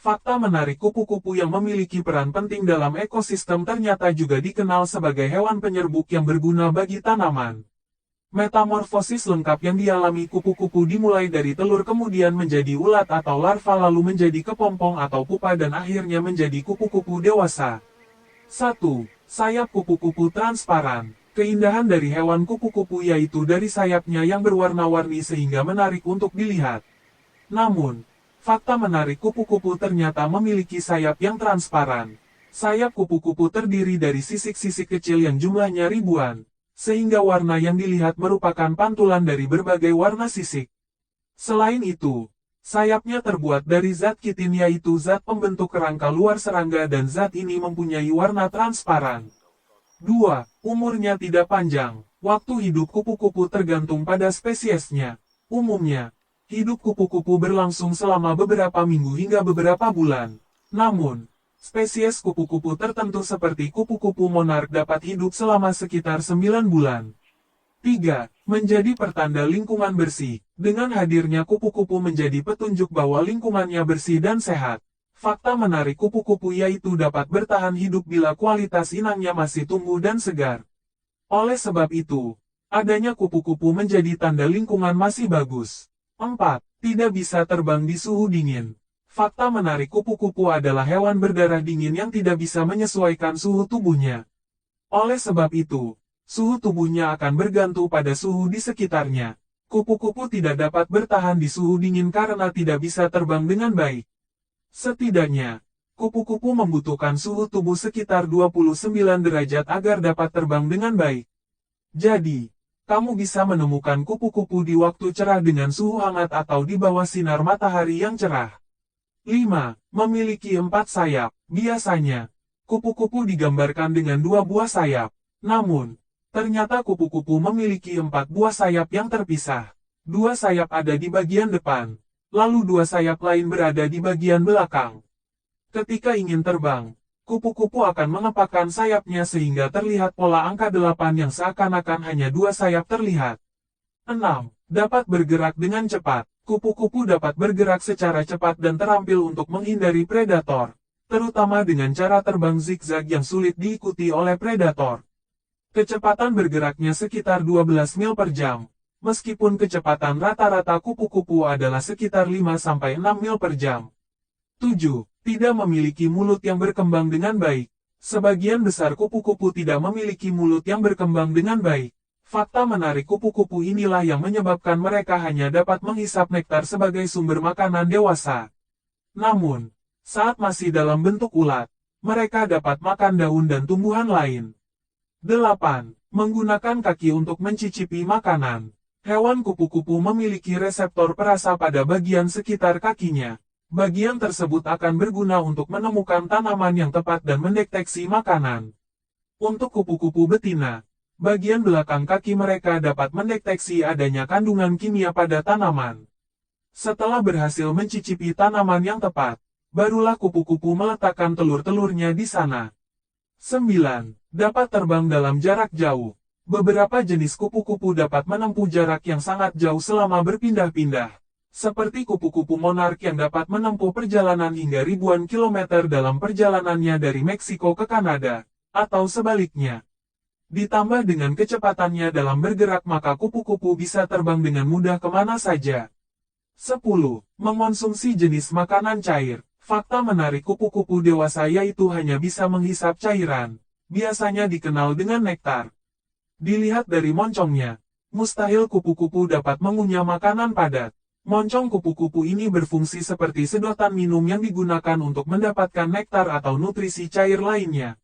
Fakta menarik, kupu-kupu yang memiliki peran penting dalam ekosistem ternyata juga dikenal sebagai hewan penyerbuk yang berguna bagi tanaman. Metamorfosis lengkap yang dialami kupu-kupu dimulai dari telur kemudian menjadi ulat atau larva lalu menjadi kepompong atau pupa dan akhirnya menjadi kupu-kupu dewasa. 1. Sayap kupu-kupu transparan. Keindahan dari hewan kupu-kupu yaitu dari sayapnya yang berwarna-warni sehingga menarik untuk dilihat. Namun, fakta menarik, kupu-kupu ternyata memiliki sayap yang transparan. Sayap kupu-kupu terdiri dari sisik-sisik kecil yang jumlahnya ribuan, sehingga warna yang dilihat merupakan pantulan dari berbagai warna sisik. Selain itu, sayapnya terbuat dari zat kitin yaitu zat pembentuk kerangka luar serangga dan zat ini mempunyai warna transparan. 2. Umurnya tidak panjang. Waktu hidup kupu-kupu tergantung pada spesiesnya. Umumnya, hidup kupu-kupu berlangsung selama beberapa minggu hingga beberapa bulan. Namun, spesies kupu-kupu tertentu seperti kupu-kupu monark dapat hidup selama sekitar 9 bulan. 3. Menjadi pertanda lingkungan bersih. Dengan hadirnya kupu-kupu menjadi petunjuk bahwa lingkungannya bersih dan sehat. Fakta menarik, kupu-kupu yaitu dapat bertahan hidup bila kualitas inangnya masih tumbuh dan segar. Oleh sebab itu, adanya kupu-kupu menjadi tanda lingkungan masih bagus. 4. Tidak bisa terbang di suhu dingin. Fakta menarik, kupu-kupu adalah hewan berdarah dingin yang tidak bisa menyesuaikan suhu tubuhnya. Oleh sebab itu, suhu tubuhnya akan bergantung pada suhu di sekitarnya. Kupu-kupu tidak dapat bertahan di suhu dingin karena tidak bisa terbang dengan baik. Setidaknya, kupu-kupu membutuhkan suhu tubuh sekitar 29 derajat agar dapat terbang dengan baik. Jadi, kamu bisa menemukan kupu-kupu di waktu cerah dengan suhu hangat atau di bawah sinar matahari yang cerah. 5. Memiliki 4 sayap. Biasanya, kupu-kupu digambarkan dengan 2 buah sayap. Namun, ternyata kupu-kupu memiliki 4 buah sayap yang terpisah. 2 sayap ada di bagian depan, lalu 2 sayap lain berada di bagian belakang. Ketika ingin terbang, kupu-kupu akan mengepakkan sayapnya sehingga terlihat pola angka 8 yang seakan-akan hanya 2 sayap terlihat. 6. Dapat bergerak dengan cepat. Kupu-kupu dapat bergerak secara cepat dan terampil untuk menghindari predator, terutama dengan cara terbang zigzag yang sulit diikuti oleh predator. Kecepatan bergeraknya sekitar 12 mil per jam, meskipun kecepatan rata-rata kupu-kupu adalah sekitar 5-6 mil per jam. 7. Tidak memiliki mulut yang berkembang dengan baik. Sebagian besar kupu-kupu tidak memiliki mulut yang berkembang dengan baik. Fakta menarik, kupu-kupu inilah yang menyebabkan mereka hanya dapat menghisap nektar sebagai sumber makanan dewasa. Namun, saat masih dalam bentuk ulat, mereka dapat makan daun dan tumbuhan lain. 8. Menggunakan kaki untuk mencicipi makanan. Hewan kupu-kupu memiliki reseptor perasa pada bagian sekitar kakinya. Bagian tersebut akan berguna untuk menemukan tanaman yang tepat dan mendeteksi makanan. Untuk kupu-kupu betina, bagian belakang kaki mereka dapat mendeteksi adanya kandungan kimia pada tanaman. Setelah berhasil mencicipi tanaman yang tepat, barulah kupu-kupu meletakkan telur-telurnya di sana. 9. Dapat terbang dalam jarak jauh. Beberapa jenis kupu-kupu dapat menempuh jarak yang sangat jauh selama berpindah-pindah. Seperti kupu-kupu monark yang dapat menempuh perjalanan hingga ribuan kilometer dalam perjalanannya dari Meksiko ke Kanada, atau sebaliknya. Ditambah dengan kecepatannya dalam bergerak maka kupu-kupu bisa terbang dengan mudah kemana saja. 10. Mengonsumsi jenis makanan cair. Fakta menarik, kupu-kupu dewasa yaitu hanya bisa menghisap cairan, biasanya dikenal dengan nektar. Dilihat dari moncongnya, mustahil kupu-kupu dapat mengunyah makanan padat. Moncong kupu-kupu ini berfungsi seperti sedotan minum yang digunakan untuk mendapatkan nektar atau nutrisi cair lainnya.